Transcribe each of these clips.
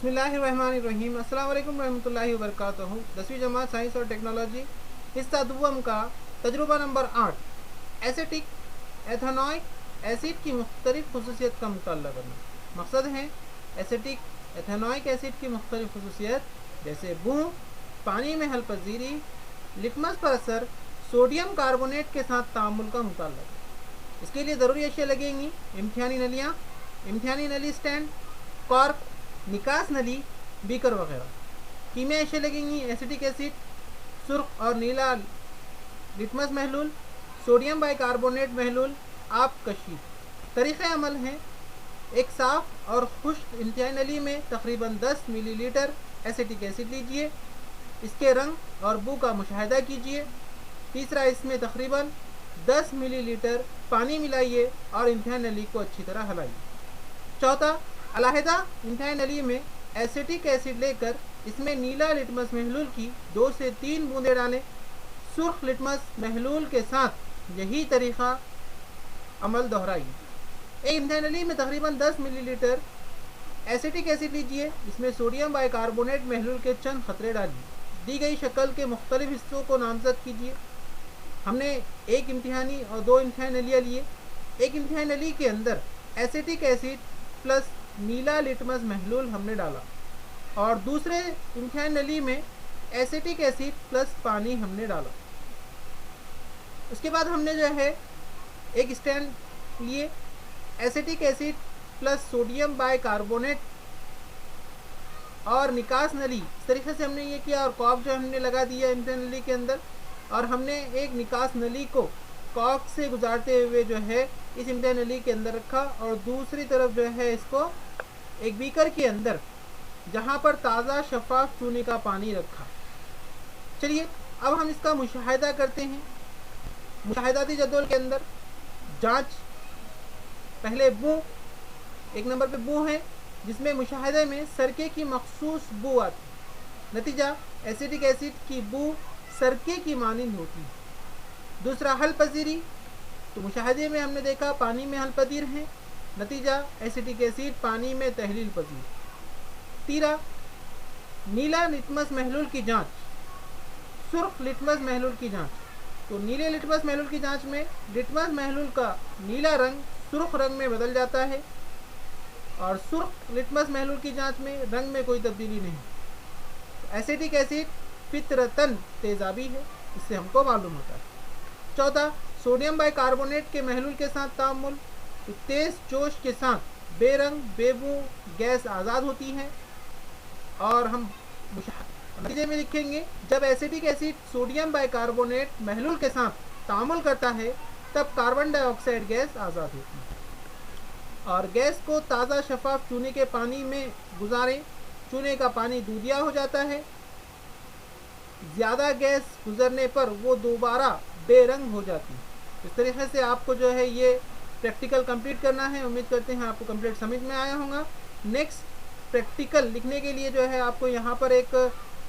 बिस्मिल्लाहिर्रहमानिर्रहीम। अस्सलाम वालेकुम रहमतुल्लाहि वबरकातुहू। 10वीं जमात साइंस और टेक्नोलॉजी, हिस्सा दुवम का तजुर्बा नंबर 8, एसेटिक एथेनॉइक एसिड की मुख्तलिफ खसूसियत का मुताला करना। मकसद है एसेटिक एथेनॉइक एसिड की मुख्तलिफ खसूसियत जैसे बू, पानी में हल पजीरी, लिटमस पर असर, सोडियम कार्बोनेट के साथ तामुल का मुताला। इसके लिए ज़रूरी अशिया लगेंगी इम्तिहानी नलियाँ, इम्तिहानी नली स्टैंड, कॉर्क, निकास नली, बीकर वगैरह। कीमियाई अशिया लगेंगी एसिटिक एसिड, सुर्ख और नीला लिटमस महलूल, सोडियम बाइकार्बोनेट महलूल, आप कशी। तरीक़े अमल हैं, एक साफ़ और खुश्क इम्तिहानी नली में तकरीबन 10 मिलीलीटर एसिटिक एसिड लीजिए, इसके रंग और बू का मुशाहिदा कीजिए। तीसरा, इसमें तकरीबन 10 मिलीलीटर पानी मिलाइए और इम्तिहानी नली को अच्छी तरह हलाइए। चौथा, अलहदा इम्तिहानी नली में एसिटिक एसिड लेकर इसमें नीला लिटमस महलूल की 2 से 3 बूंदें डालें। सुर्ख लिटमस महलूल के साथ यही तरीक़ा अमल दोहराइए। एक इम्तिहानी नली में तकरीबन 10 मिलीलीटर एसिटिक एसिड लीजिए, इसमें सोडियम बाइकार्बोनेट महलूल के चंद खतरे डालिए। दी गई शक्ल के मुख्तलिफ हिस्सों को नामजद कीजिए। हमने एक इम्तिहानी और 2 इम्तिहानी नलियाँ लिए। एक इम्तिहानी नली के अंदर एसिटिक एसिड प्लस नीला लिटमस महलूल हमने डाला और दूसरे इम्तिहानी नली में एसिटिक एसिड प्लस पानी हमने डाला। उसके बाद हमने जो है एक स्टैंड लिए, acetic acid plus sodium bicarbonate और निकास नली, इस तरीके से हमने ये किया और कॉर्क जो हमने लगा दिया इम्तिहानी नली के अंदर, और हमने एक निकास नली को कॉर्क से गुजारते हुए जो है इस इम्तिहानी नली के अंदर रखा और दूसरी तरफ जो है इसको एक बीकर के अंदर जहाँ पर ताज़ा शफाफ चूने का पानी रखा। चलिए अब हम इसका मुशाहिदा करते हैं। मुशाहिदाती जदवल के अंदर जांच, पहले बू, 1 नंबर पे बू है जिसमें मुशाहिदे में सरके की मखसूस बू आती। नतीजा, एसिटिक एसिड की बू सरके की मानिंद होती है। दूसरा, हल पजीरी, तो मुशाहिदे में हमने देखा पानी में हल पजीर है, नतीजा एसिटिक एसिड पानी में तहलील पजीर। तीसरा, नीला लिटमस महलूल की जांच, सुर्ख लिटमस महलूल की जांच, तो नीले लिटमस महलूल की जांच में लिटमस महलूल का नीला रंग सुर्ख रंग में बदल जाता है और सुर्ख लिटमस महलूल की जांच में रंग में कोई तब्दीली नहीं। तो एसिटिक एसिड फितरतन तेजाबी है, इससे हमको मालूम होता है। चौथा, सोडियम बाइकार्बोनेट के महलूल के साथ तामुल, तो तेज़ जोश के साथ बेरंग बेबू गैस आज़ाद होती है और हम नतीजे में लिखेंगे जब एसिटिक एसिड सोडियम बाइकार्बोनेट महलूल के साथ तामुल करता है तब कार्बन डाइऑक्साइड गैस आज़ाद होती है और गैस को ताज़ा शफाफ चूने के पानी में गुजारें। चूने का पानी दूधिया हो जाता है, ज़्यादा गैस गुजरने पर वो दोबारा बेरंग हो जाती है। इस तरीके से आपको जो है ये प्रैक्टिकल कंप्लीट करना है। उम्मीद करते हैं आपको कंप्लीट समझ में आया होगा। नेक्स्ट प्रैक्टिकल लिखने के लिए जो है आपको यहाँ पर एक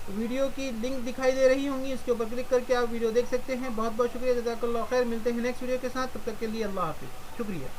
वीडियो की लिंक दिखाई दे रही होंगी, इसके ऊपर क्लिक करके आप वीडियो देख सकते हैं। बहुत बहुत शुक्रिया, जज़ाकल्लाह खैर। मिलते हैं नेक्स्ट वीडियो के साथ, तब तक के लिए अल्लाह हाफिज़, शुक्रिया।